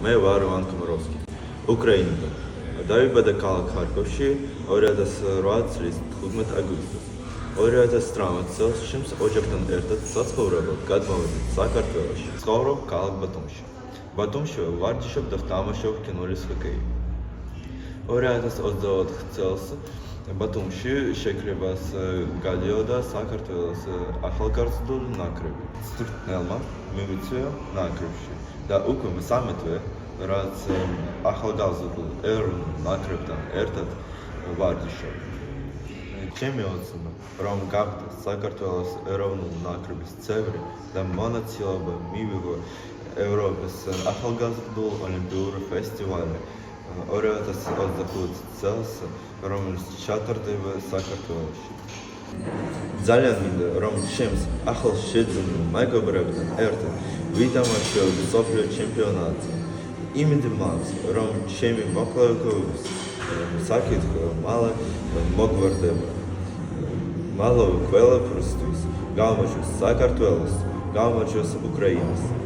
მე ვარ ივან კომაროვსკი, უკრაინიდან. დაიბადა ქალაქ ხარკოვში 2008 წლის 15 აგვისტოს. 2018 წელს ჩემს ოჯახთან ერთად საცხოვრებლად გადმოვედით საქართველოში. ცხოვრობ ქალაქ ბათუმში. ბათუმში ვარჯიშობ და ვთამაშობ კინოლის ჰოკეი. 2024 წელს ბათუმში შეკრებას გადიოდა საქართველოს ახალგაზრდული ნაკრები. სტრტნელმა მივიწვია ნაკრებში და უკვე მესამეთვე, რაც ახალგაზრდულ ეროვნულ ნაკრებთან ერთად ვარჯიშობ. ჩემი ოცნება, რომ გავხდე საქართველოს ეროვნულ ნაკრების წევრი და მონაწილეობა მივიღო ევროპის ახალგაზრდულ ოლიმპიურ ფესტივალზე 2025 წელს, რომელიც ჩატარდება საქართველოში. ძალიან მინდა, რომ ჩემს ახალშეძენილ მეგობრებთან ერთად ვითამაშოთ მსოფლიო ჩემპიონატზე. იმედი მაქვს, რომ ჩემი მოკლეობის საკითხი მალე მოგვარდება. მალე ყველაფრისთვის, გამოჩვენოს საქართველოს, გამოჩვენოს უკრაინას.